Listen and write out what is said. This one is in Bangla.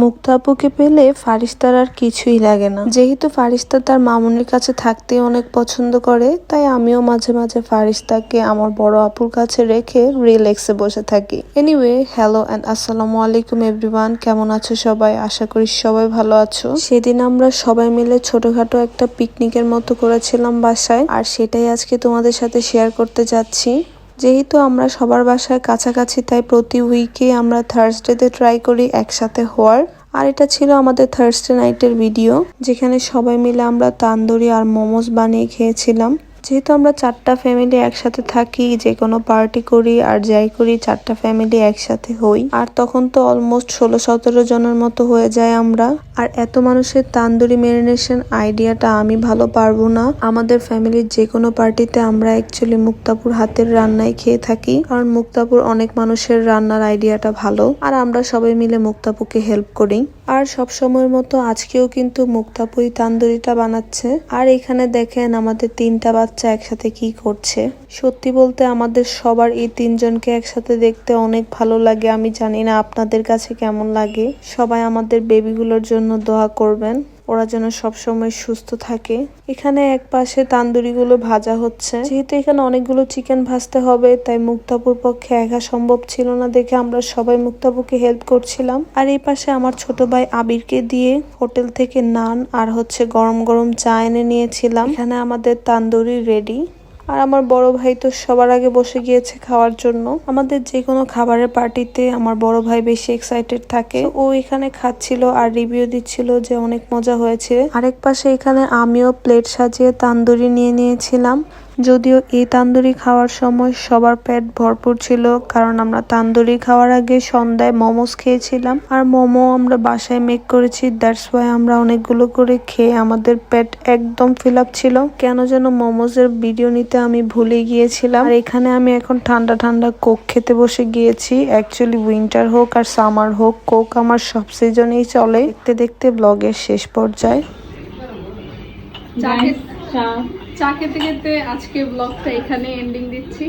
মুক্তা আপুকে পেলে ফারিস্তার আর কিছুই লাগে না। যেহেতু ফারিস্তা তার মামুনির কাছে থাকতে অনেক পছন্দ করে, তাই আমিও মাঝে মাঝে ফারিস্তাকে আমার বড় আপুর কাছে রেখে রিল্যাক্সে বসে থাকি। এনিওয়ে, হ্যালো এন্ড আসসালামু আলাইকুম এভরিওয়ান, কেমন আছো সবাই? আশা করি সবাই ভালো আছো। সেদিন আমরা সবাই মিলে ছোটখাটো একটা পিকনিকের মতো করেছিলাম বাসায়, আর সেটাই আজকে তোমাদের সাথে শেয়ার করতে যাচ্ছি। যেহেতু আমরা সবার বাসায় কাছাকাছি, তাই প্রতি উইকে আমরা থার্সডেতে ট্রাই করি একসাথে হওয়ার। আর এটা ছিল আমাদের থার্সডে নাইটের ভিডিও, যেখানে সবাই মিলে আমরা তান্দুরি আর মোমোস বানিয়ে খেয়েছিলাম। যেহেতু আমরা 4টা ফ্যামিলি একসাথে থাকি, যে কোনো পার্টি করি আর যাই করি 4টা ফ্যামিলি একসাথে হই, আর তখন তো অলমোস্ট 16-17 জনের মতো হয়ে যায় আমরা। আর এত মানুষের তান্দুরি ম্যারিনেশন আইডিয়াটা আমি ভালো পারবো না। আমাদের ফ্যামিলির যে কোনো পার্টিতে আমরা অ্যাকচুয়ালি মুক্তাপুর হাতের রান্নাই খেয়ে থাকি, কারণ মুক্তাপুর অনেক মানুষের রান্নার আইডিয়াটা ভালো, আর আমরা সবাই মিলে মুক্তাপুকে হেল্প করি। আর সব সময়ের মতো আজকেও কিন্তু মুক্তাপুই তান্দুরিটা বানাচ্ছে। আর এখানে দেখেন আমাদের 3টা বাচ্চা একসাথে কি করছে। সত্যি বলতে আমাদের সবার এই 3জনকে একসাথে দেখতে অনেক ভালো লাগে। আমি জানি না আপনাদের কাছে কেমন লাগে। সবাই আমাদের বেবিগুলোর জন্য দোয়া করবেন, ওরা যেন সবসময় সুস্থ থাকে। এখানে এক পাশে তান্দুরিগুলো ভাজা হচ্ছে। যেহেতু এখানে অনেকগুলো চিকেন ভাজতে হবে, তাই মুক্তাপুর পক্ষে একা সম্ভব ছিল না দেখে আমরা সবাই মুক্তাপুকে হেল্প করছিলাম। আর এই পাশে আমার ছোট ভাই আবিরকে দিয়ে হোটেল থেকে নান আর গরম গরম চা এনে নিয়েছিলাম। এখানে আমাদের তান্দুরি রেডি। আর আমার বড় ভাই তো সবার আগে বসে গিয়েছে খাওয়ার জন্য। আমাদের যে কোনো খাবারের পার্টিতে আমার বড় ভাই বেশি এক্সাইটেড থাকে। ও এখানে খাচ্ছিল আর রিভিউ দিচ্ছিল যে অনেক মজা হয়েছে। আরেক পাশে এখানে আমিও প্লেট সাজিয়ে তান্দুরি নিয়ে নিয়েছিলাম। যদিও এই তান্দুরি খাওয়ার সময় সবার পেট ভরপুর ছিল, কারণ আমরা তান্দুরি খাওয়ার আগে সন্ধ্যায় মোমোস খেয়েছিলাম। আর মোমো আমরা বাসায় মেক করেছি, দ্যাটস ওয়াই আমরা অনেকগুলো করে খেয়ে আমাদের পেট একদম ফিল আপ ছিল। কেন যেন মোমোসের ভিডিও নিতে আমি ভুলে গিয়েছিলাম। আর এখানে আমি এখন ঠান্ডা ঠান্ডা কোক খেতে বসে গিয়েছি। অ্যাকচুয়ালি উইন্টার হোক আর সামার হোক, কোক আমার সব সিজনেই চলে। দেখতে দেখতে ব্লগের শেষ পর্যায়ে চা খেতে খেতে আজকে ব্লগটা এখানে এন্ডিং দিচ্ছি।